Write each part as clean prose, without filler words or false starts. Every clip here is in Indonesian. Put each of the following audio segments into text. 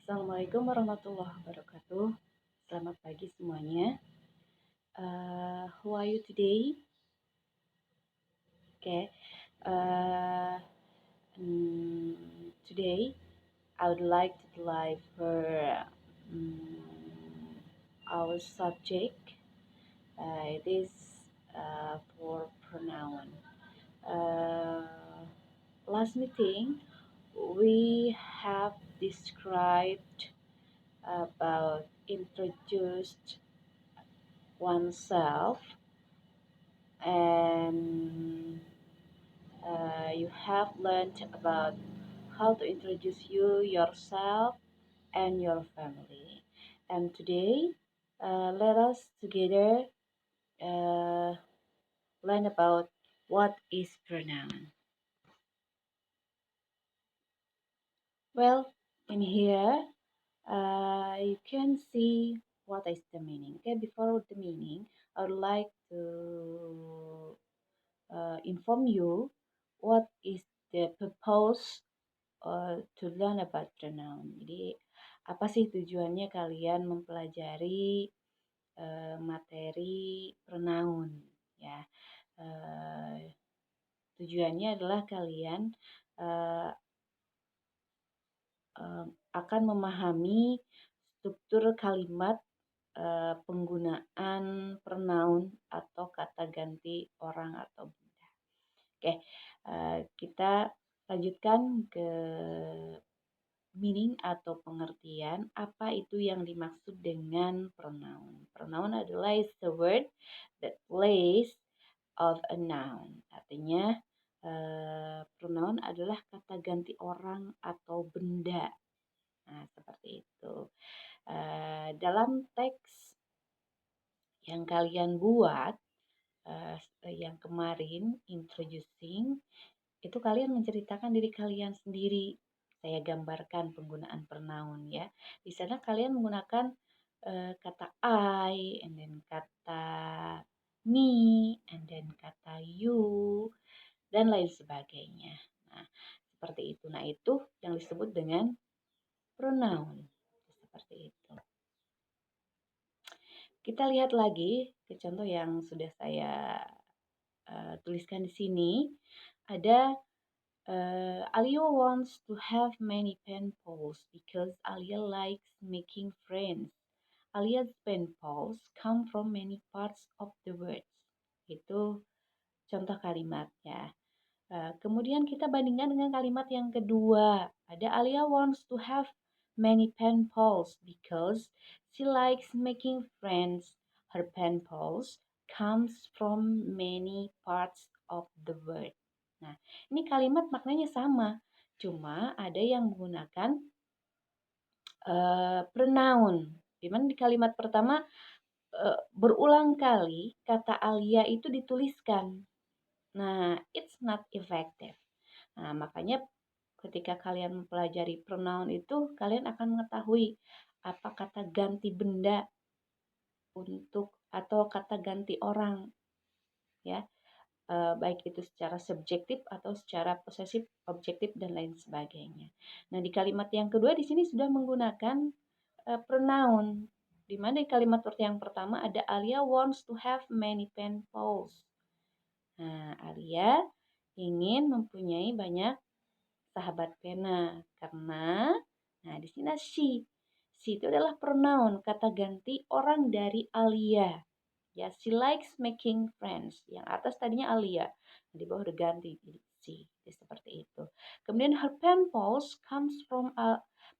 Assalamualaikum warahmatullahi wabarakatuh. Selamat pagi semuanya. Who are you today? Okay. Uh, Today I would like to deliver our subject. It is for pronoun. Uh, Last meeting we have described about introduced oneself, and you have learned about how to introduce yourself and your family. And today, let us together uh, learn about what is pronoun. Well, in here, you can see what is the meaning. Okay, before the meaning, I would like to inform you what is the purpose to learn about pronoun. Jadi, apa sih tujuannya kalian mempelajari materi pronoun? Ya, uh, tujuannya adalah kalian uh, akan memahami struktur kalimat penggunaan pronoun atau kata ganti orang atau benda. Oke, kita lanjutkan ke meaning atau pengertian apa itu yang dimaksud dengan pronoun. Pronoun adalah a word that plays of a noun. Artinya pronoun adalah kata ganti orang atau benda. Nah, seperti itu. Dalam teks yang kalian buat, yang kemarin introducing, itu kalian menceritakan diri kalian sendiri. Saya gambarkan penggunaan pronoun ya. Di sana kalian menggunakan kata I, and then kata me, and then kata you, dan lain sebagainya. Nah, seperti itu. Nah, itu yang disebut dengan pronoun. Seperti itu. Kita lihat lagi ke contoh yang sudah saya tuliskan di sini. Ada Alia wants to have many pen pals because Alia likes making friends. Alia's pen pals come from many parts of the world. Itu contoh kalimatnya. Kemudian kita bandingkan dengan kalimat yang kedua. Ada Alia wants to have many pen pals because she likes making friends. Her pen pals comes from many parts of the world. Nah, ini kalimat maknanya sama, cuma ada yang menggunakan pronoun. Dimana di kalimat pertama berulang kali kata Alia itu dituliskan. Nah, it's not effective. Nah, makanya ketika kalian mempelajari pronoun itu, kalian akan mengetahui apa kata ganti benda untuk atau kata ganti orang, ya. Baik itu secara subjektif atau secara posesif, objektif, dan lain sebagainya. Nah, di kalimat yang kedua di sini sudah menggunakan pronoun. Di mana di kalimat yang pertama ada Alia wants to have many pen pals. Nah, Alia ingin mempunyai banyak sahabat pena karena di sini she itu adalah pronoun, kata ganti orang dari Alia. Ya, she likes making friends. Yang atas tadinya Alia, di bawah udah ganti jadi she. Seperti itu. Kemudian her pen pals comes from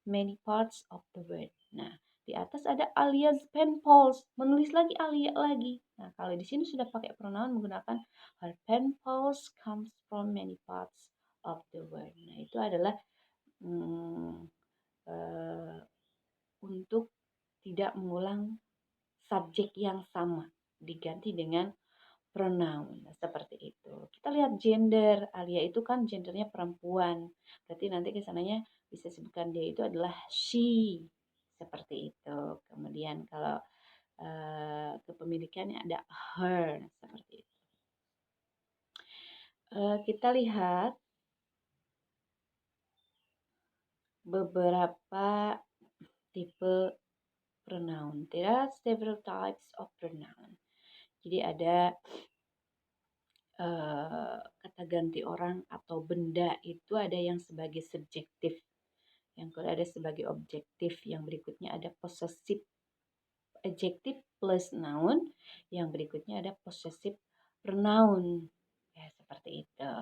many parts of the world. Nah, di atas ada Alia's pen pals, menulis lagi Alia lagi. Nah, kalau di sini sudah pakai pronoun menggunakan her pen pals comes from many parts of the world. Nah, itu adalah untuk tidak mengulang subjek yang sama, diganti dengan pronoun. Seperti itu. Kita lihat gender. Alia itu kan gendernya perempuan. Berarti nanti kesananya bisa sebutkan dia itu adalah she. Seperti itu. Kemudian kalau kepemilikannya ada her. Seperti itu. Kita lihat beberapa tipe pronoun. There are several types of pronoun. Jadi ada kata ganti orang atau benda itu ada yang sebagai subjektif, yang kedua ada sebagai objektif, yang berikutnya ada possessive adjective plus noun, yang berikutnya ada possessive pronoun. Ya, seperti itu.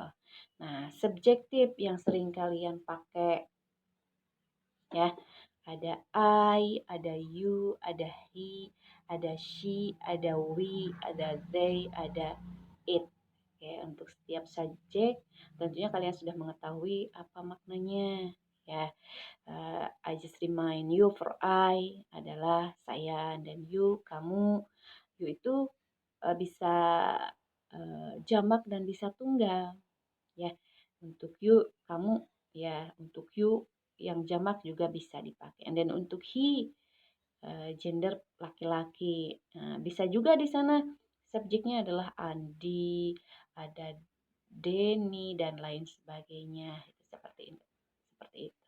Nah, subjektif yang sering kalian pakai ya, ada I, ada you, ada he, ada she, ada we, ada they, ada it. Oke, untuk setiap subjek tentunya kalian sudah mengetahui apa maknanya ya. I just remind you for I adalah saya, dan you kamu. You itu bisa jamak dan bisa tunggal ya. Untuk you kamu ya, untuk you yang jamak juga bisa dipakai. Dan untuk he gender laki-laki. Nah, bisa juga di sana subjeknya adalah Andi, ada Denny dan lain sebagainya. Seperti itu. Seperti itu.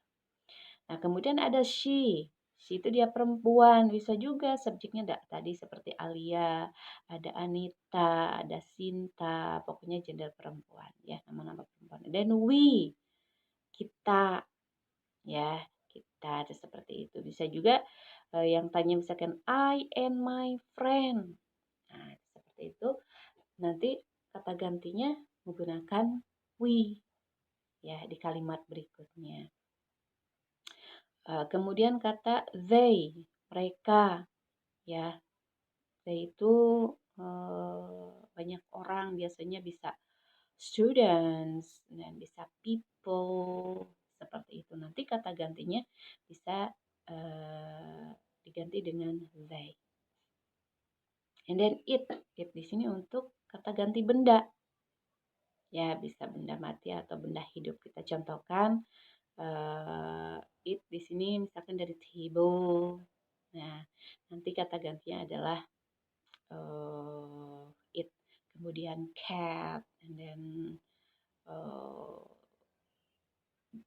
Nah, kemudian ada she. She itu dia perempuan, bisa juga subjeknya tadi seperti Alia, ada Anita, ada Sinta, pokoknya gender perempuan ya, nama-nama perempuan. Dan we, kita ya, kita seperti itu. Bisa juga yang tanya misalkan I and my friend. Nah, seperti itu. Nanti kata gantinya menggunakan we ya di kalimat berikutnya. Kemudian kata they, mereka ya. They itu banyak orang, biasanya bisa students dan bisa people, seperti itu. Nanti kata gantinya bisa diganti dengan they. And then it di sini untuk kata ganti benda. Ya, bisa benda mati atau benda hidup. Kita contohkan it di sini misalkan dari table. Nah, nanti kata gantinya adalah it. Kemudian cat, and then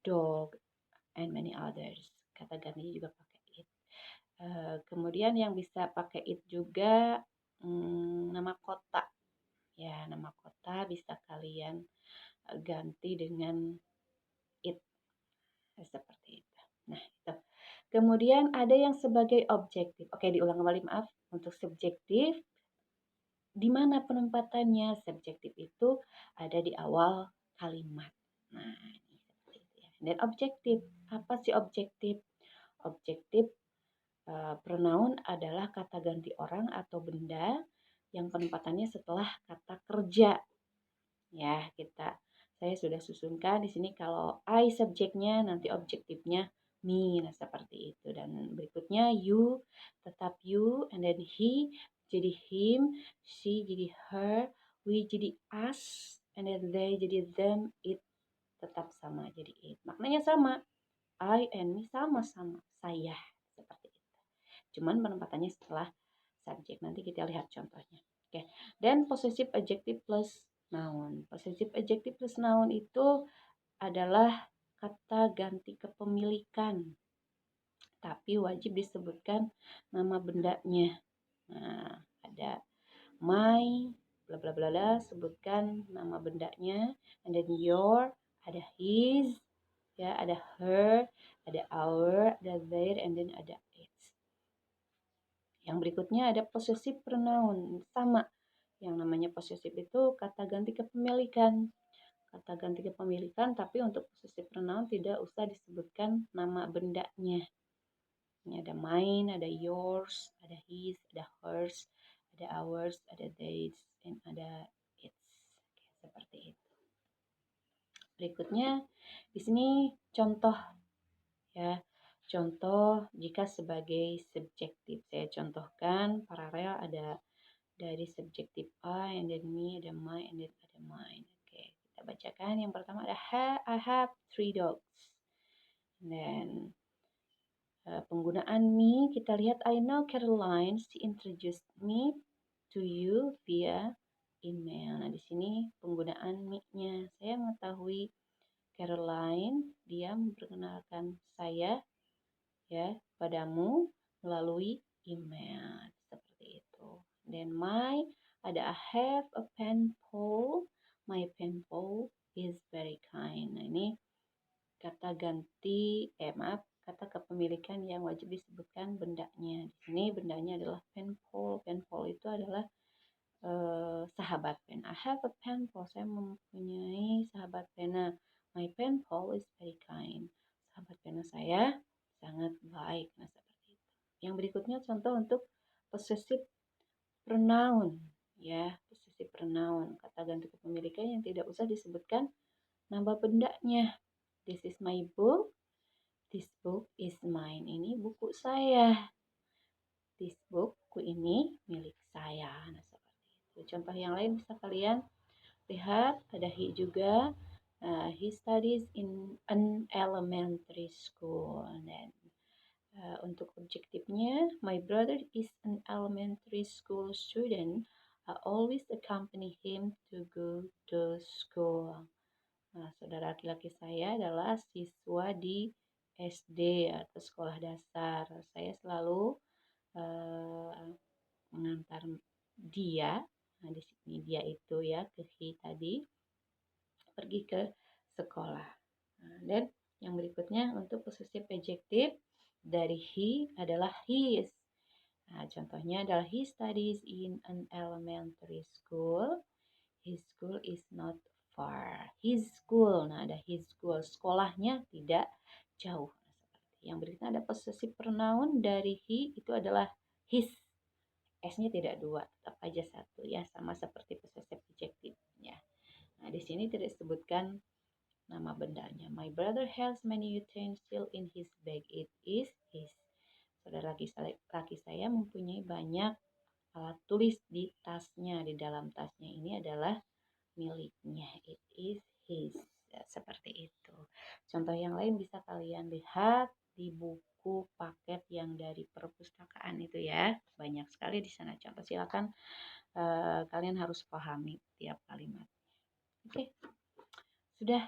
dog, and many others. Kata gantinya juga pakai it. Kemudian yang bisa pakai it juga nama kota. Ya, nama kota bisa kalian ganti dengan it. Seperti itu. Nah, itu. Kemudian ada yang sebagai objektif. Oke, diulang kembali, maaf. Untuk subjektif, di mana penempatannya? Subjektif itu ada di awal kalimat. Nah, ini seperti itu ya. Dan objektif, apa sih objektif? Objektif pronoun adalah kata ganti orang atau benda yang penempatannya setelah kata kerja. Ya, saya sudah susunkan di sini kalau I subjeknya, nanti objektifnya me. Nah, seperti itu. Dan berikutnya you, tetap you, and then he jadi him, she jadi her, we jadi us, and then they jadi them, it tetap sama jadi it. Maknanya sama. I and me sama-sama saya, seperti itu. Cuman penempatannya setelah subjek. Nanti kita lihat contohnya. Oke. Dan possessive adjective plus noun. Possessive adjective plus noun itu adalah kata ganti kepemilikan. Tapi wajib disebutkan nama bendanya. Nah, ada my bla bla bla bla, sebutkan nama bendanya, and then your, ada his, ya, ada her, ada our, ada their, and then ada its. Yang berikutnya ada possessive pronoun, sama. Yang namanya possessive itu kata ganti kepemilikan. Kata ganti kepemilikan, tapi untuk possessive pronoun tidak usah disebutkan nama bendanya. Ini ada mine, ada yours, ada his, ada hers, ada ours, ada theirs, dan ada its. Oke, seperti itu. Berikutnya di sini contoh ya. Contoh jika sebagai subjektif. Saya contohkan paralel ada dari subjektif I, and then me, ada my, and then ada mine. Oke, kita bacakan. Yang pertama ada I have 3 dogs. And then penggunaan me, kita lihat I know Caroline, she introduced me to you via email. Nah, di sini penggunaan me-nya. Saya mengetahui Caroline, dia memperkenalkan saya ya padamu melalui email seperti itu. Dan I have a pen pal. My pen pal is very kind. Nah, ini kata ganti kata kepemilikan yang wajib disebutkan bendanya. Di sini bendanya adalah pen pal. Pen pal itu adalah sahabat pen. I have a pen pal. Saya mempunyai sahabat pena. My pen pal is very kind. Sahabat pena saya sangat baik. Nah, seperti itu. Yang berikutnya contoh untuk possessive pronoun. Ya, possessive pronoun. Kata ganti kepemilikan yang tidak usah disebutkan nama bendanya. This is my book. This book is mine. Ini buku saya. This book, buku ini milik saya. Nah, seperti itu. Contoh yang lain bisa kalian lihat. Ada he juga. He studies in an elementary school. Dan untuk objektifnya, my brother is an elementary school student. I always accompany him to go to school. Nah, saudara laki-laki saya adalah siswa di SD atau sekolah dasar. Saya selalu mengantar dia, nah di sini dia itu ya ke he tadi, pergi ke sekolah. Nah, dan yang berikutnya untuk possessive adjective dari he adalah his. Nah, contohnya adalah he studies in an elementary school. His school is not far. His school, nah ada his school, sekolahnya tidak jauh. Yang berikutnya ada possessive pronoun dari he itu adalah his. S-nya tidak dua, tetap aja satu ya, sama seperti possessive adjective-nya. Nah, di sini tidak disebutkan nama bendanya. My brother has many utensils in his bag. It is his. Saudara laki saya mempunyai banyak alat tulis di tasnya, di dalam tasnya. Ini adalah miliknya. It is his. Ya, seperti itu. Contoh yang lain bisa kalian lihat di buku paket yang dari perpustakaan itu ya. Banyak sekali di sana contoh. Silakan kalian harus pahami tiap kalimat. Oke. Sudah,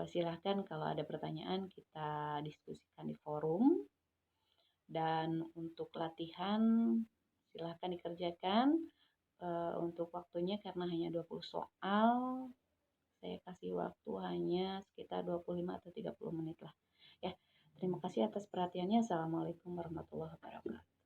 silahkan kalau ada pertanyaan kita diskusikan di forum. Dan untuk latihan silahkan dikerjakan untuk waktunya karena hanya 20 soal. Saya kasih waktu hanya sekitar 25 atau 30 menit lah. Ya, terima kasih atas perhatiannya. Assalamualaikum warahmatullahi wabarakatuh.